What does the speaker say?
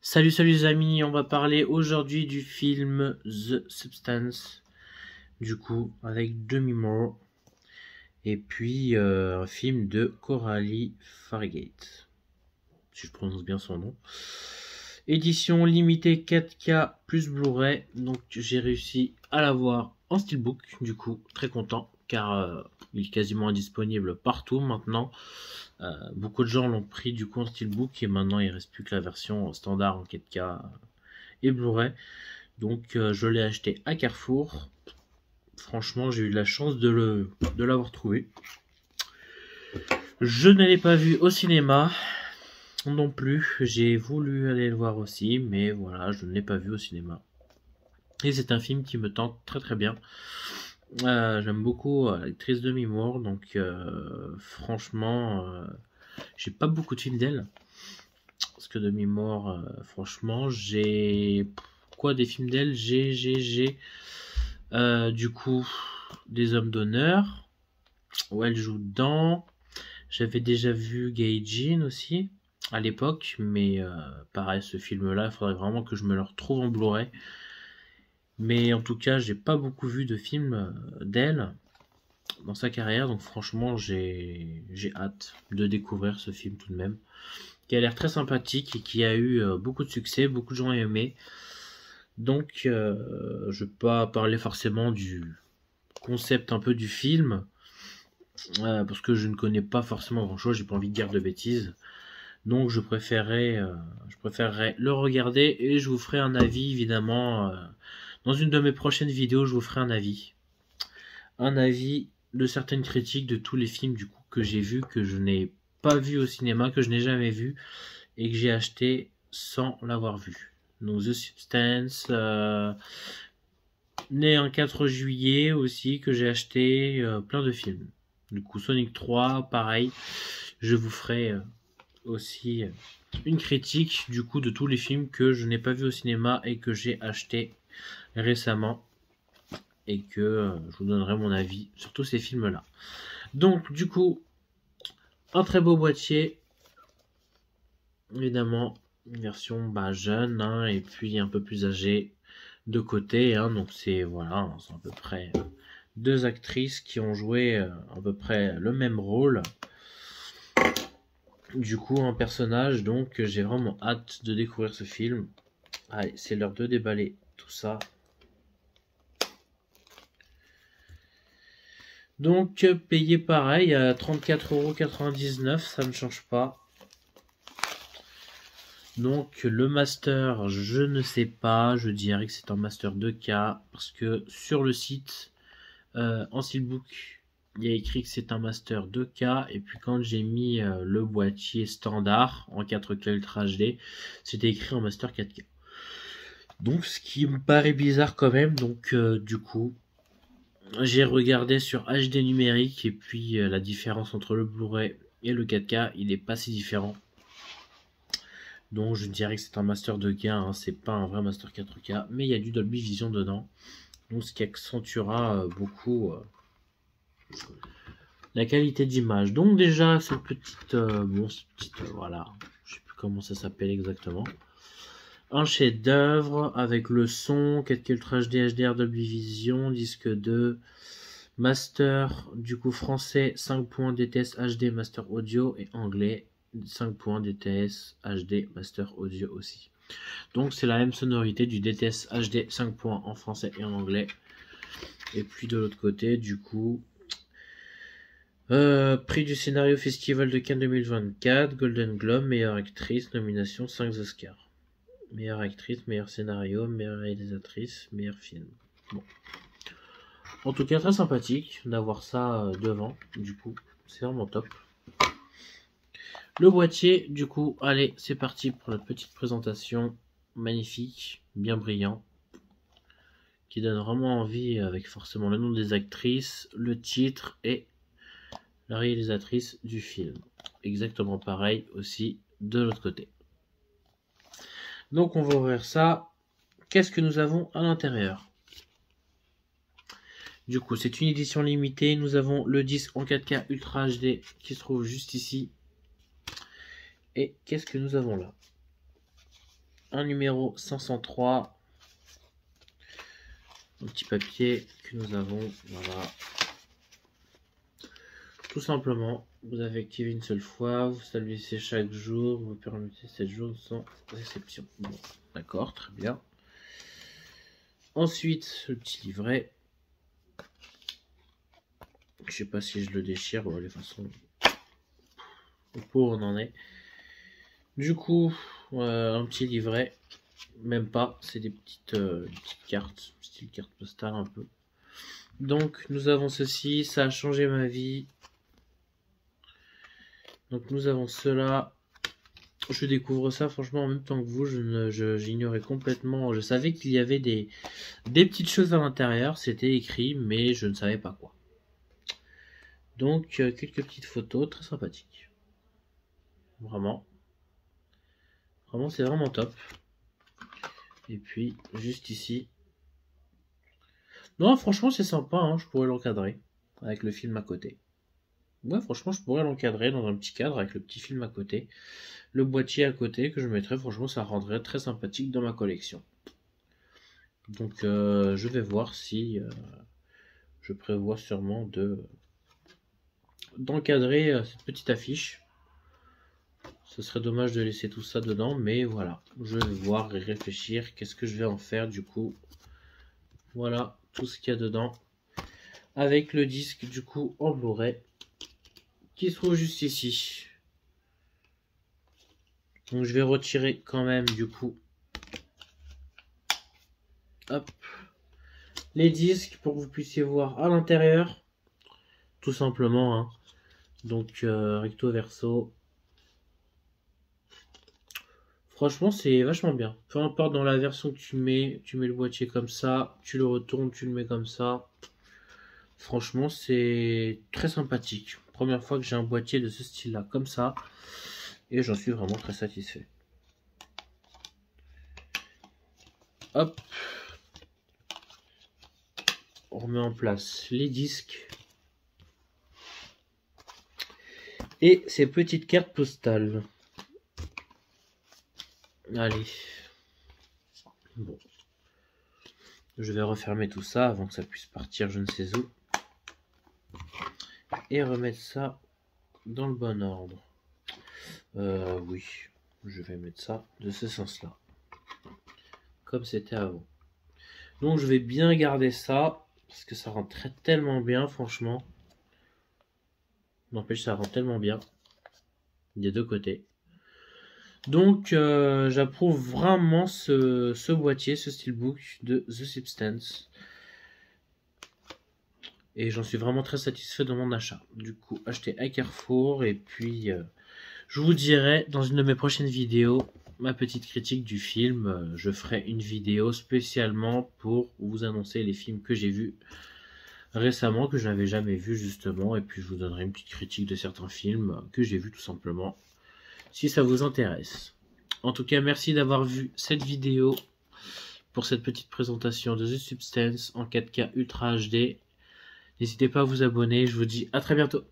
Salut les amis, on va parler aujourd'hui du film The Substance, du coup avec Demi Moore, et puis un film de Coralie Fargate, si je prononce bien son nom. Édition limitée 4K plus Blu-ray, donc j'ai réussi à l'avoir en steelbook, du coup très content, car il est quasiment indisponible partout maintenant. Beaucoup de gens l'ont pris du coup en steelbook et maintenant il ne reste plus que la version standard en 4K et Blu-ray. Donc je l'ai acheté à Carrefour. Franchement, j'ai eu de la chance de l'avoir trouvé. Je ne l'ai pas vu au cinéma non plus. J'ai voulu aller le voir aussi, mais voilà, je ne l'ai pas vu au cinéma. Et c'est un film qui me tente très très bien. J'aime beaucoup l'actrice Demi Moore, donc franchement, j'ai pas beaucoup de films d'elle. Parce que Demi Moore, franchement, j'ai quoi des films d'elle? J'ai du coup des hommes d'honneur où elle joue dedans. J'avais déjà vu Gaijin aussi à l'époque, mais pareil, ce film-là, il faudrait vraiment que je me le retrouve en Blu-ray. Mais en tout cas, j'ai pas beaucoup vu de films d'elle dans sa carrière, donc franchement, j'ai hâte de découvrir ce film tout de même, qui a l'air très sympathique et qui a eu beaucoup de succès, beaucoup de gens ont aimé. Donc, je ne vais pas parler forcément du concept un peu du film, parce que je ne connais pas forcément grand-chose, j'ai pas envie de dire de bêtises. Donc, je préférerais le regarder et je vous ferai un avis, évidemment. Dans une de mes prochaines vidéos, je vous ferai un avis. Un avis de certaines critiques de tous les films, du coup, que j'ai vus, que je n'ai pas vu au cinéma, que je n'ai jamais vu et que j'ai acheté sans l'avoir vu. Donc, The Substance, né un 4 juillet aussi, que j'ai acheté plein de films. Du coup, Sonic 3, pareil. Je vous ferai aussi une critique du coup de tous les films que je n'ai pas vus au cinéma et que j'ai acheté récemment. Et que je vous donnerai mon avis sur tous ces films-là. Donc, du coup, un très beau boîtier. Évidemment, une version jeune, hein, et puis un peu plus âgée de côté. Hein, donc, c'est voilà, c'est à peu près deux actrices qui ont joué à peu près le même rôle. Du coup, un personnage, donc j'ai vraiment hâte de découvrir ce film. Allez, c'est l'heure de déballer tout ça. Donc, payer pareil à 34,99 €, ça ne change pas. Donc, le master, je ne sais pas, je dirais que c'est un master 2K, parce que sur le site, en steelbook, il y a écrit que c'est un master 2K, et puis quand j'ai mis le boîtier standard en 4K Ultra HD, c'était écrit en master 4K. Donc, ce qui me paraît bizarre quand même, donc du coup, j'ai regardé sur HD numérique, et puis la différence entre le Blu-ray et le 4K, il n'est pas si différent. Donc je dirais que c'est un master 2K, hein, c'est pas un vrai master 4K, mais il y a du Dolby Vision dedans, donc ce qui accentuera beaucoup la qualité d'image. Donc déjà cette petite, voilà, je sais plus comment ça s'appelle exactement. Un chef-d'œuvre avec le son, 4K Ultra HD, HDR, Dolby Vision, disque 2, master du coup français 5 points DTS HD Master Audio et anglais 5 points DTS HD Master Audio aussi. Donc c'est la même sonorité du DTS HD 5 points en français et en anglais. Et puis de l'autre côté, du coup, prix du scénario Festival de Cannes 2024, Golden Globe, meilleure actrice, nomination 5 Oscars. Meilleure actrice, meilleur scénario, meilleure réalisatrice, meilleur film. Bon. En tout cas, très sympathique d'avoir ça devant, du coup, c'est vraiment top. Le boîtier, du coup, allez, c'est parti pour la petite présentation. Magnifique, bien brillant, qui donne vraiment envie avec forcément le nom des actrices, le titre et la réalisatrice du film. Exactement pareil aussi de l'autre côté. Donc on va ouvrir ça. Qu'est-ce que nous avons à l'intérieur? Du coup, c'est une édition limitée. Nous avons le disque en 4K Ultra HD qui se trouve juste ici. Et qu'est-ce que nous avons là? un numéro 503. Un petit papier que nous avons, voilà. Tout simplement, vous avez activé une seule fois, vous établissez chaque jour, vous permettez 7 jours sans exception. Bon, d'accord, très bien. Ensuite, le petit livret. Je sais pas si je le déchire, bon, de toute façon, au pot on en est. Du coup, un petit livret, même pas, c'est des petites cartes, style carte postale un peu. Donc, nous avons ceci, ça a changé ma vie. Donc nous avons cela. Je découvre ça franchement en même temps que vous. J'ignorais complètement. Je savais qu'il y avait des petites choses à l'intérieur. C'était écrit, mais je ne savais pas quoi. Donc quelques petites photos très sympathiques. Vraiment. Vraiment, c'est vraiment top. Et puis juste ici. Non, franchement, c'est sympa. Hein. Je pourrais l'encadrer avec le film à côté. Ouais, franchement, je pourrais l'encadrer dans un petit cadre avec le petit film à côté. Le boîtier à côté que je mettrais, franchement, ça rendrait très sympathique dans ma collection. Donc, je vais voir si je prévois sûrement d'encadrer cette petite affiche. Ce serait dommage de laisser tout ça dedans, mais voilà. Je vais voir et réfléchir. Qu'est-ce que je vais en faire du coup? Voilà tout ce qu'il y a dedans. Avec le disque du coup en Blu-ray qui se trouve juste ici. Donc je vais retirer quand même du coup hop, les disques pour que vous puissiez voir à l'intérieur. Tout simplement. Hein. Donc recto verso. Franchement c'est vachement bien. Peu importe dans la version que tu mets le boîtier comme ça, tu le retournes, tu le mets comme ça. Franchement c'est très sympathique. Première fois que j'ai un boîtier de ce style là comme ça. Et j'en suis vraiment très satisfait. Hop. On remet en place les disques. Et ces petites cartes postales. Allez. Bon. Je vais refermer tout ça avant que ça puisse partir je ne sais où. Et remettre ça dans le bon ordre. Oui. Je vais mettre ça de ce sens-là. Comme c'était avant. Donc je vais bien garder ça. Parce que ça rentrait tellement bien, franchement. N'empêche, ça rend tellement bien. Des deux côtés. Donc j'approuve vraiment ce boîtier, ce steelbook de The Substance. Et j'en suis vraiment très satisfait de mon achat. Du coup, acheté à Carrefour. Et puis, je vous dirai dans une de mes prochaines vidéos ma petite critique du film. Je ferai une vidéo spécialement pour vous annoncer les films que j'ai vus récemment, que je n'avais jamais vus justement. Et puis, je vous donnerai une petite critique de certains films que j'ai vus tout simplement, si ça vous intéresse. En tout cas, merci d'avoir vu cette vidéo pour cette petite présentation de The Substance en 4K Ultra HD. N'hésitez pas à vous abonner, je vous dis à très bientôt.